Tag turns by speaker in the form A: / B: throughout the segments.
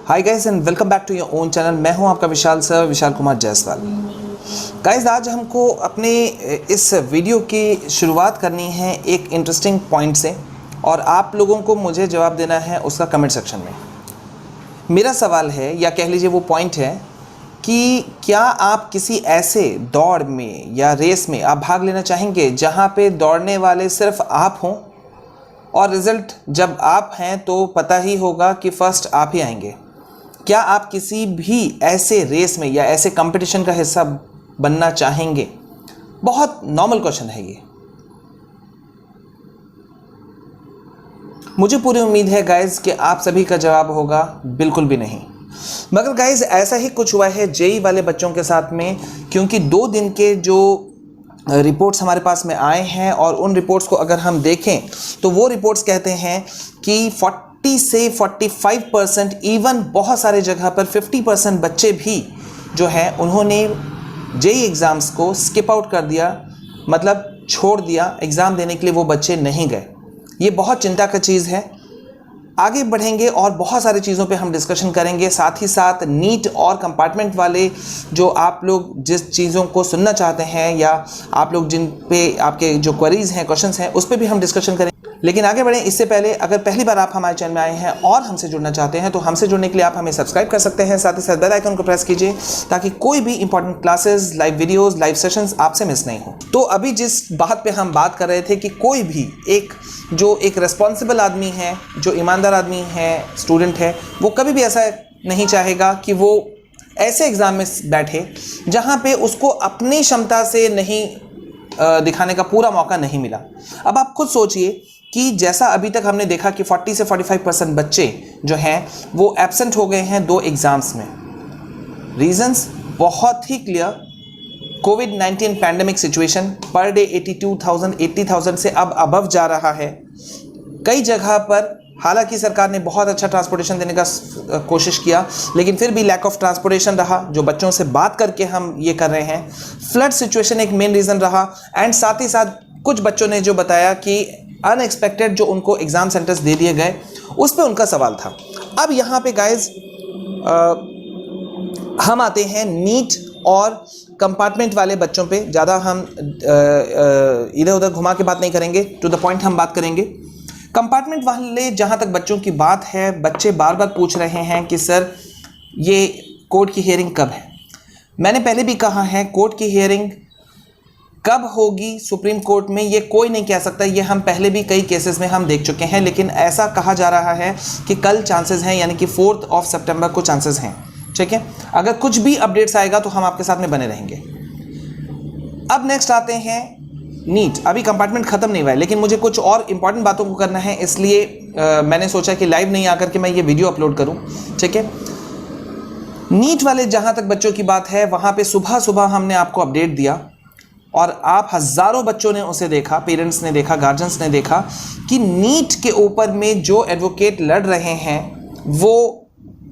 A: Hi guys and welcome back to your own channel. मैं हूं आपका विशाल सर, विशाल कुमार जायसवाल। गाइस आज हमको अपने इस वीडियो की शुरुआत करनी है एक इंटरेस्टिंग पॉइंट से और आप लोगों को मुझे जवाब देना है उसका कमेंट सेक्शन में। मेरा सवाल है या कह लीजिए वो पॉइंट है कि क्या आप किसी ऐसे दौड़ में या रेस में आप भाग लेना चाहेंगे जहां पे दौड़ने वाले सिर्फ आप हों और रिज़ल्ट जब आप हैं तो पता ही होगा कि फर्स्ट आप ही आएंगे। क्या आप किसी भी ऐसे रेस में या ऐसे कंपटीशन का हिस्सा बनना चाहेंगे? बहुत नॉर्मल क्वेश्चन है ये। मुझे पूरी उम्मीद है गाइज कि आप सभी का जवाब होगा बिल्कुल भी नहीं। मगर गाइज ऐसा ही कुछ हुआ है जेई वाले बच्चों के साथ में, क्योंकि 2 दिन के जो रिपोर्ट्स हमारे पास में आए हैं और उन रिपोर्ट्स को अगर हम देखें तो वो रिपोर्ट्स कहते हैं कि 40 से 45%, इवन बहुत सारे जगह पर 50% बच्चे भी जो हैं उन्होंने जेई एग्ज़ाम्स को स्किप आउट कर दिया, मतलब छोड़ दिया। एग्ज़ाम देने के लिए वो बच्चे नहीं गए। ये बहुत चिंता का चीज़ है। आगे बढ़ेंगे और बहुत सारी चीज़ों पे हम डिस्कशन करेंगे। साथ ही साथ नीट और कंपार्टमेंट वाले जो आप लोग जिस चीज़ों को सुनना चाहते हैं या आप लोग जिन पे आपके जो क्वेरीज हैं, क्वेश्चंस हैं, उस पर भी हम डिस्कशन करेंगे। लेकिन आगे बढ़ें इससे पहले अगर पहली बार आप हमारे चैनल में आए हैं और हमसे जुड़ना चाहते हैं तो हमसे जुड़ने के लिए आप हमें सब्सक्राइब कर सकते हैं। साथ ही साथ बेल आइकन को प्रेस कीजिए ताकि कोई भी important classes, live videos, live sessions आपसे मिस नहीं हो। तो अभी जिस बात पे हम बात कर रहे थे कि कोई भी एक रिस्पॉन्सिबल आदमी है, जो ईमानदार आदमी है, स्टूडेंट है, वो कभी भी ऐसा नहीं चाहेगा कि वो ऐसे एग्ज़ाम में बैठे जहाँ पे उसको अपनी क्षमता से नहीं दिखाने का पूरा मौका नहीं मिला। अब आप खुद सोचिए कि जैसा अभी तक हमने देखा कि 40 से 45% बच्चे जो हैं वो एब्सेंट हो गए हैं 2 एग्ज़ाम्स में। रीजंस बहुत ही क्लियर। कोविड-19 पैंडेमिक सिचुएशन, पर डे 80,000 से अब अबव जा रहा है कई जगह पर। हालांकि सरकार ने बहुत अच्छा ट्रांसपोर्टेशन देने का कोशिश किया, लेकिन फिर भी लैक ऑफ ट्रांसपोर्टेशन रहा। जो बच्चों से बात करके हम ये कर रहे हैं, फ्लड सिचुएशन एक मेन रीज़न रहा। एंड साथ ही साथ कुछ बच्चों ने जो बताया कि अनएक्सपेक्टेड जो उनको एग्ज़ाम सेंटर्स दे दिए गए, उस पर उनका सवाल था। अब यहाँ पे गाइज हम आते हैं नीट और कंपार्टमेंट वाले बच्चों पे। ज़्यादा हम इधर उधर घुमा के बात नहीं करेंगे, टू द पॉइंट हम बात करेंगे। कंपार्टमेंट वाले जहाँ तक बच्चों की बात है, बच्चे बार बार पूछ रहे हैं कि सर ये कोर्ट की हियरिंग कब है। मैंने पहले भी कहा है, कोर्ट की हियरिंग कब होगी सुप्रीम कोर्ट में ये कोई नहीं कह सकता। ये हम पहले भी कई केसेस में हम देख चुके हैं, लेकिन ऐसा कहा जा रहा है कि कल चांसेस हैं, यानी कि 4 सितंबर को चांसेस हैं। ठीक है, अगर कुछ भी अपडेट्स आएगा तो हम आपके साथ में बने रहेंगे। अब नेक्स्ट आते हैं नीट। अभी कंपार्टमेंट ख़त्म नहीं हुआ है, लेकिन मुझे कुछ और इंपॉर्टेंट बातों को करना है, इसलिए मैंने सोचा कि लाइव नहीं आकर के मैं ये वीडियो अपलोड करूं। ठीक है, नीट वाले जहां तक बच्चों की बात है, वहां पे सुबह सुबह हमने आपको अपडेट दिया और आप हज़ारों बच्चों ने उसे देखा, पेरेंट्स ने देखा, गार्जियंस ने देखा कि नीट के ऊपर में जो एडवोकेट लड़ रहे हैं वो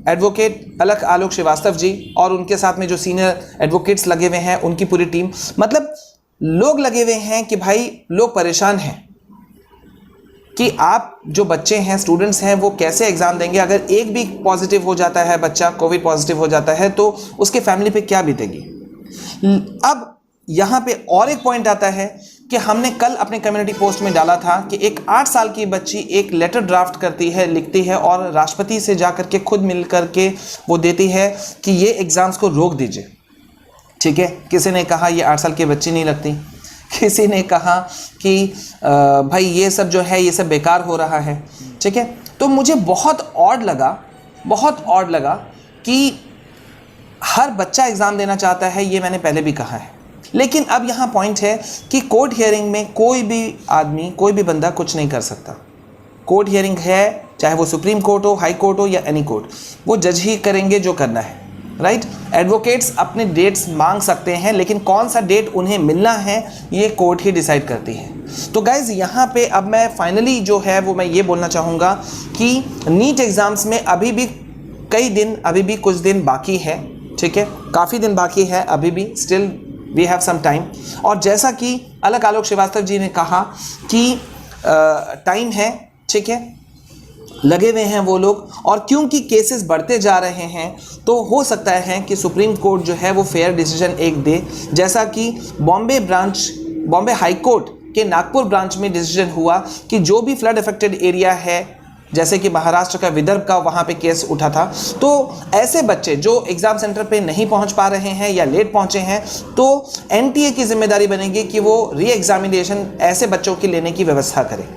A: एडवोकेट आलोक श्रीवास्तव जी और उनके साथ में जो सीनियर एडवोकेट्स लगे हुए हैं, उनकी पूरी टीम, मतलब लोग लगे हुए हैं कि भाई लोग परेशान हैं कि आप जो बच्चे हैं, स्टूडेंट्स हैं, वो कैसे एग्ज़ाम देंगे। अगर एक भी पॉजिटिव हो जाता है बच्चा, कोविड पॉजिटिव हो जाता है, तो उसके फैमिली पे क्या बीतेगी। अब यहाँ पे और एक पॉइंट आता है कि हमने कल अपने कम्युनिटी पोस्ट में डाला था कि एक 8 साल की बच्ची एक लेटर ड्राफ्ट करती है, लिखती है और राष्ट्रपति से जा करके खुद मिल करके वो देती है कि ये एग्ज़ाम्स को रोक दीजिए। ठीक है, किसी ने कहा ये 8 साल की बच्ची नहीं लगती, किसी ने कहा कि भाई ये सब जो है ये सब बेकार हो रहा है। ठीक है, तो मुझे बहुत ऑड लगा कि हर बच्चा एग्ज़ाम देना चाहता है, ये मैंने पहले भी कहा है। लेकिन अब यहाँ पॉइंट है कि कोर्ट हियरिंग में कोई भी आदमी, कोई भी बंदा कुछ नहीं कर सकता। कोर्ट हियरिंग है, चाहे वो सुप्रीम कोर्ट हो, हाई कोर्ट हो या एनी कोर्ट, वो जज ही करेंगे जो करना है। राइट, एडवोकेट्स अपने डेट्स मांग सकते हैं, लेकिन कौन सा डेट उन्हें मिलना है ये कोर्ट ही डिसाइड करती है। तो गाइज यहाँ पे अब मैं फाइनली जो है वो मैं ये बोलना चाहूँगा कि नीट एग्ज़ाम्स में अभी भी कुछ दिन बाकी है। ठीक है, काफ़ी दिन बाकी है अभी भी, still we have some time. और जैसा कि आलोक श्रीवास्तव जी ने कहा कि टाइम है। ठीक है, लगे हुए हैं वो लोग, और क्योंकि केसेस बढ़ते जा रहे हैं तो हो सकता है कि सुप्रीम कोर्ट जो है वो फेयर डिसीजन एक दे, जैसा कि बॉम्बे हाई कोर्ट के नागपुर ब्रांच में डिसीजन हुआ कि जो भी फ्लड अफेक्टेड एरिया है, जैसे कि महाराष्ट्र का विदर्भ का वहाँ पे केस उठा था, तो ऐसे बच्चे जो एग्ज़ाम सेंटर पे नहीं पहुँच पा रहे हैं या लेट पहुँचे हैं, तो एनटीए की जिम्मेदारी बनेगी कि वो री एग्जामिनेशन ऐसे बच्चों की लेने की व्यवस्था करे।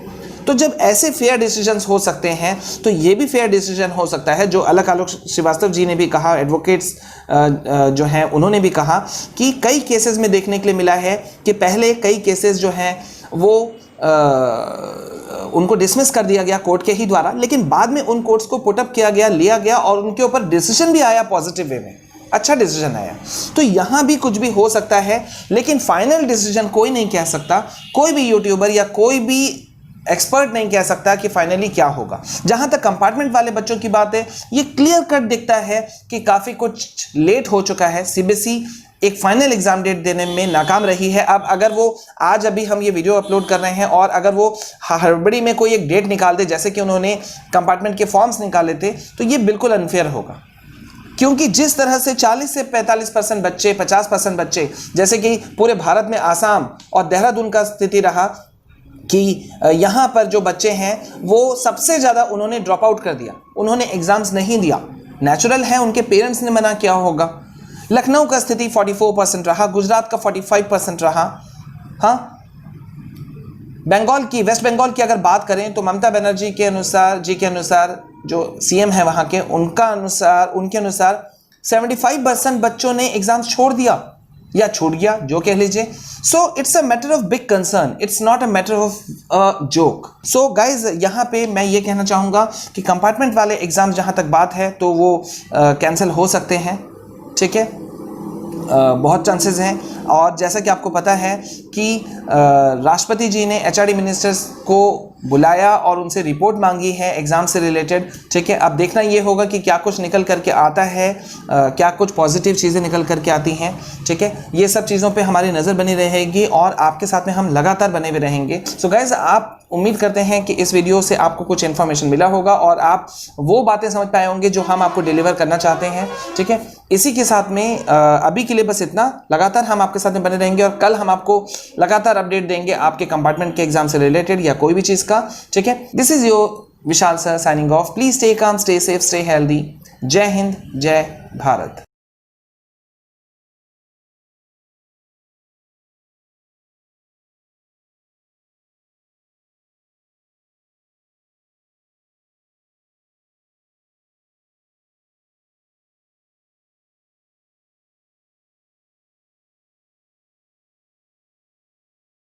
A: तो जब ऐसे फेयर डिसीजंस हो सकते हैं तो ये भी फेयर डिसीजन हो सकता है, जो अलक आलोक श्रीवास्तव जी ने भी कहा, एडवोकेट्स जो हैं उन्होंने भी कहा कि कई केसेस में देखने के लिए मिला है कि पहले कई केसेस जो हैं वो उनको डिसमिस कर दिया गया कोर्ट के ही द्वारा, लेकिन बाद में उन कोर्ट्स को पुटअप किया गया, लिया गया और उनके ऊपर डिसीजन भी आया पॉजिटिव वे में, अच्छा डिसीजन आया। तो यहाँ भी कुछ भी हो सकता है, लेकिन फाइनल डिसीजन कोई नहीं कह सकता, कोई भी यूट्यूबर या कोई भी एक्सपर्ट नहीं कह सकता कि फाइनली क्या होगा। जहां तक कंपार्टमेंट वाले बच्चों की बात है, ये क्लियर कट दिखता है कि काफ़ी कुछ लेट हो चुका है। सीबीएसई एक फाइनल एग्जाम डेट देने में नाकाम रही है। अब अगर वो आज अभी हम ये वीडियो अपलोड कर रहे हैं और अगर वो हड़बड़ी में कोई एक डेट निकाल दे, जैसे कि उन्होंने कंपार्टमेंट के फॉर्म्स निकाले थे, तो ये बिल्कुल अनफेयर होगा, क्योंकि जिस तरह से 40 से 45% बच्चे, 50% बच्चे, जैसे कि पूरे भारत में आसाम और देहरादून का स्थिति रहा कि यहाँ पर जो बच्चे हैं वो सबसे ज़्यादा उन्होंने ड्रॉप आउट कर दिया, उन्होंने एग्ज़ाम्स नहीं दिया। नेचुरल है, उनके पेरेंट्स ने मना किया होगा। लखनऊ का स्थिति 44% रहा, गुजरात का 45% रहा। हाँ, बंगाल की, वेस्ट बंगाल की अगर बात करें तो ममता बनर्जी के अनुसार जो सीएम है वहाँ के, उनके अनुसार 75% बच्चों ने एग्ज़ाम्स छोड़ दिया या छूट गया, जो कह लीजिए। So it's a matter of big concern, it's not a matter of joke. So guys, यहाँ पे मैं ये कहना चाहूँगा कि कंपार्टमेंट वाले एग्ज़ाम जहाँ तक बात है तो वो कैंसिल हो सकते हैं, ठीक है, बहुत चांसेस हैं। और जैसा कि आपको पता है कि राष्ट्रपति जी ने एचआरडी मिनिस्टर्स को बुलाया और उनसे रिपोर्ट मांगी है एग्ज़ाम से रिलेटेड, ठीक है। अब देखना ये होगा कि क्या कुछ निकल करके आता है, क्या कुछ पॉजिटिव चीज़ें निकल करके आती हैं, ठीक है। ये सब चीज़ों पे हमारी नज़र बनी रहेगी और आपके साथ में हम लगातार बने हुए रहेंगे। सो गाइज, आप उम्मीद करते हैं कि इस वीडियो से आपको कुछ इन्फॉर्मेशन मिला होगा और आप वो बातें समझ पाए होंगे जो हम आपको डिलीवर करना चाहते हैं, ठीक है। इसी के साथ में अभी के लिए बस इतना। लगातार हम आपके साथ में बने रहेंगे और कल हम आपको लगातार अपडेट देंगे आपके कंपार्टमेंट के एग्जाम से रिलेटेड या कोई भी चीज़ का, ठीक है। This is your Vishal sir signing off. Please stay calm, stay safe, stay healthy. जय हिंद, जय भारत।